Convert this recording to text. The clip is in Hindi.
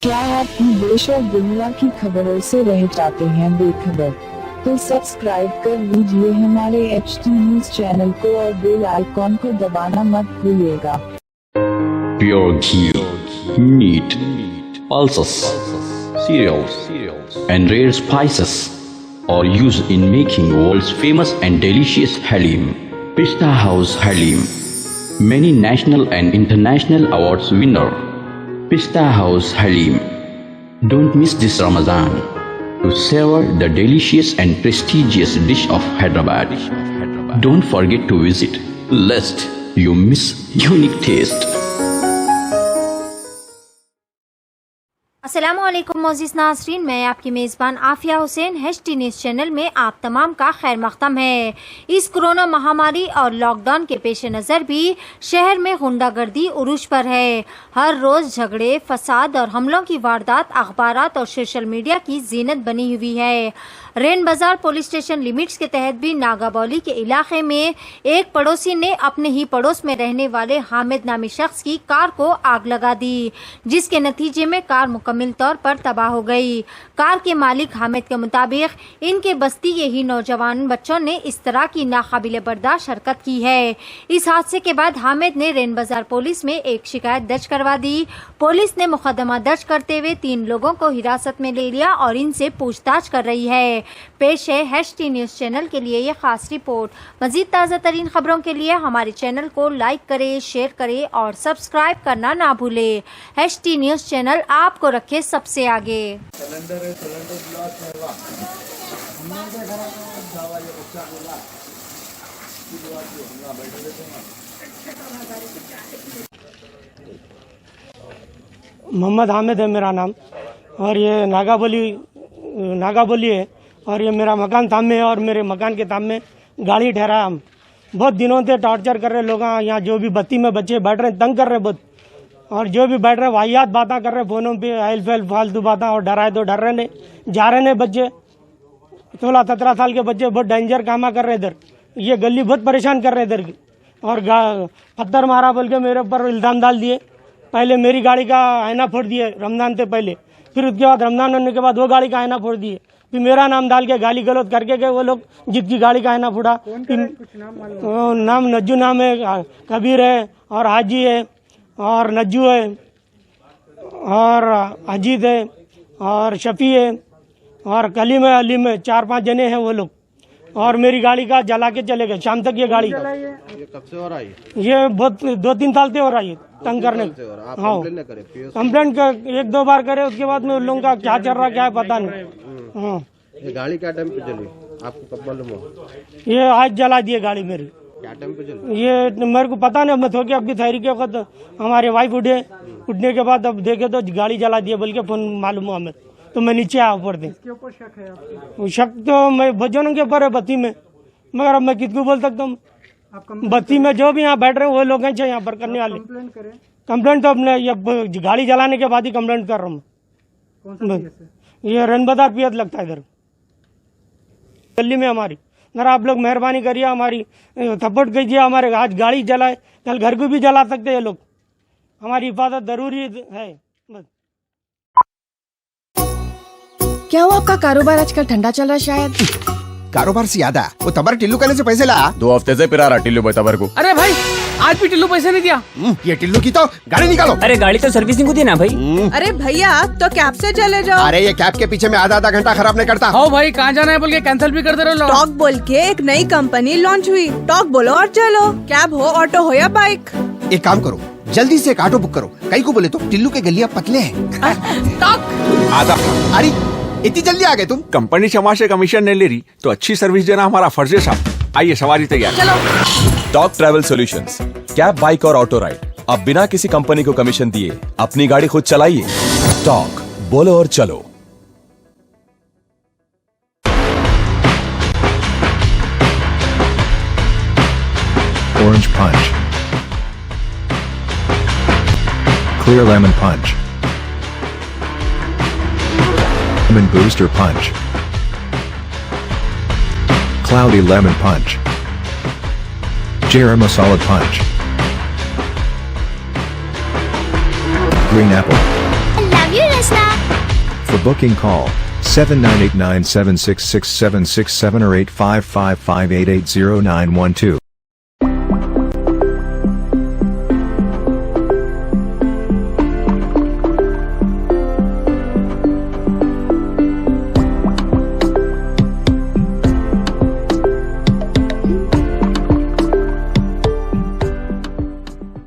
क्या आप देश और दुनिया की खबरों से रह जाते हैं बेखबर? तो सब्सक्राइब कर लीजिए हमारे HT न्यूज चैनल को और बेल आइकॉन को दबाना मत भूलिएगा। Pure ghee, meat, pulses, cereals, and rare spices are used in making world's famous and delicious halim. Pista House Halim, many national and international awards winner. Pista House Halim. Don't miss this Ramadan to savor the delicious and prestigious dish of Hyderabad. Don't forget to visit, lest you miss unique taste. अस्सलामुअलैकुम मोअज़्ज़िज़ नाज़रीन, मैं आपकी मेज़बान Afiya Hussain. HT news channel में आप तमाम का खैर मक़दम है। इस कोरोना महामारी और लॉकडाउन के पेश नज़र भी शहर में गुंडागर्दी उरूज पर है। हर रोज़ झगड़े, फसाद और हमलों की वारदात अखबारात और सोशल मीडिया की जीनत बनी हुई है। रेन बाजार पुलिस स्टेशन लिमिट्स के तहत भी नागाबौली के इलाके में एक पड़ोसी ने अपने ही पड़ोस में रहने वाले हामिद नामी शख्स की कार को आग लगा दी, जिसके नतीजे में कार मुकम्मल तौर पर तबाह हो गई। कार के मालिक हामिद के मुताबिक इनके बस्ती के ही नौजवान बच्चों ने इस तरह की नाकाबिले बर्दाश्त हरकत की है। इस हादसे के बाद हामिद ने रेन बाजार पुलिस में एक शिकायत दर्ज करवा दी। पुलिस ने मुकदमा दर्ज करते हुए 3 लोगों को हिरासत में ले लिया और इनसे पूछताछ कर रही है। पेश है HT न्यूज़ चैनल के लिए ये खास रिपोर्ट। मजीद ताज़ा तरीन खबरों के लिए हमारे चैनल को लाइक करें, शेयर करें और सब्सक्राइब करना ना भूलें। HT न्यूज़ चैनल आपको रखे सबसे आगे। मोहम्मद हामिद है मेरा नाम, और ये नागाबोली है, और ये मेरा मकान तामे है और मेरे मकान के तामे गाड़ी ठहरा। हम बहुत दिनों से टॉर्चर कर रहे लोग यहाँ, जो भी बत्ती में बच्चे बैठ रहे तंग कर रहे बहुत, और जो भी बैठ रहे वाहियात बातें कर रहे फोनों पे, हेल्प हेल्प फालतू बातें, और डराए तो डर रहे नहीं, जा रहे नहीं बच्चे 16-17 साल के बच्चे बहुत डेंजर कामा कर रहे इधर। ये गली बहुत परेशान कर रहे इधर की, और पत्थर मारा बोल के मेरे ऊपर इल्जाम डाल दिए। पहले मेरी गाड़ी का आईना फोड़ दिए रमजान से पहले, फिर उसके बाद रमजान होने के बाद वो गाड़ी का आईना फोड़ दिए, फिर मेरा नाम डाल के गाली गलौज करके गए वो लोग, जिसकी गाड़ी का आईना फोड़ा। नाम नज्जू नाम है, कबीर है और हाजी है और नज्जू है और अजीत है और शफी है और कलीम है, अलीम है, 4-5 जने हैं वो लोग। और मेरी गाड़ी का जला के चले गए शाम तक। ये गाड़ी ये कब से हो रहा है? ये बहुत 2-3 साल से हो रहा है तंग करने। हाँ, कंप्लेंट 1-2 बार करे, उसके बाद में उन लोगों का क्या चल रहा क्या है पता नहीं। हाँ, ये गाड़ी क्या टाइम पे चली आपको कब मालूम हो? ये आज जला दिए गाड़ी मेरी। क्या टाइम पे चली? ये मेरे को पता नहीं, मैं थोड़ी के अपनी तैयारी के वक्त हमारे वाइफ उठने के बाद अब देखे तो गाड़ी जला दिए बोल के फोन मालूम हुआ हमें, तो मैं नीचे आया ऊपर दे। शक तो मैं बच्चों के ऊपर है बत्ती में, मगर अब मैं किसको बोल सकता हूँ। बत्ती में जो भी यहाँ बैठ रहे हैं वो लोग हैं यहाँ पर करने वाले। कंप्लेंट तो अपने ये गाड़ी जलाने के बाद ही कंप्लेंट कर रहा हूँ। ये रेन बाजार पियत लगता है इधर गली में हमारी। जरा आप लोग मेहरबानी करिए, हमारी सपोर्ट कीजिए। हमारे आज गाड़ी जलाए, कल घर को भी जला सकते हैं ये लोग। हमारी हिफाजत जरूरी है बस। क्या हुआ, आपका कारोबार आजकल ठंडा चल रहा है शायद? कारोबार से याद आया, वो तबर टिल्लू कहने से पैसे ला। 2 हफ्ते से पिरा रहा टिल्लू भाई तबर को। अरे भाई, आज भी टिल्लू पैसे नहीं दिया। ये टिल्लू की तो गाड़ी निकालो। अरे गाड़ी तो सर्विसिंग को दी ना भाई। अरे भैया, तो कैब से चले जाओ। अरे ये कैब के पीछे में आधा घंटा खराब नहीं करता। हाँ भाई, कहाँ जाना है बोल के कैंसिल भी कर दे रहे हो। टॉक बोल के एक नई कंपनी लॉन्च हुई। टॉक बोलो और चलो, कैब हो, ऑटो हो या बाइक। एक काम करो, जल्दी से एक ऑटो बुक करो। कई को बोले तो टिल्लू के गलियां पतले हैं। आधा। अरे इतनी जल्दी आ गए तुम? कंपनी क्षमा से कमीशन नहीं ले रही तो अच्छी सर्विस देना हमारा फर्ज है साहब। आइए, सवारी तैयार। Talk travel solutions, cab, bike और ऑटो राइड। अब बिना किसी कंपनी को कमीशन दिए अपनी गाड़ी खुद चलाइए। टॉक, बोलो और चलो। Orange Punch, Clear Lemon Punch, Lemon Booster Punch, Cloudy Lemon Punch, Jera Masala Punch, Green apple. I love you, Rasna. For booking call 7989766767 or 8555880912.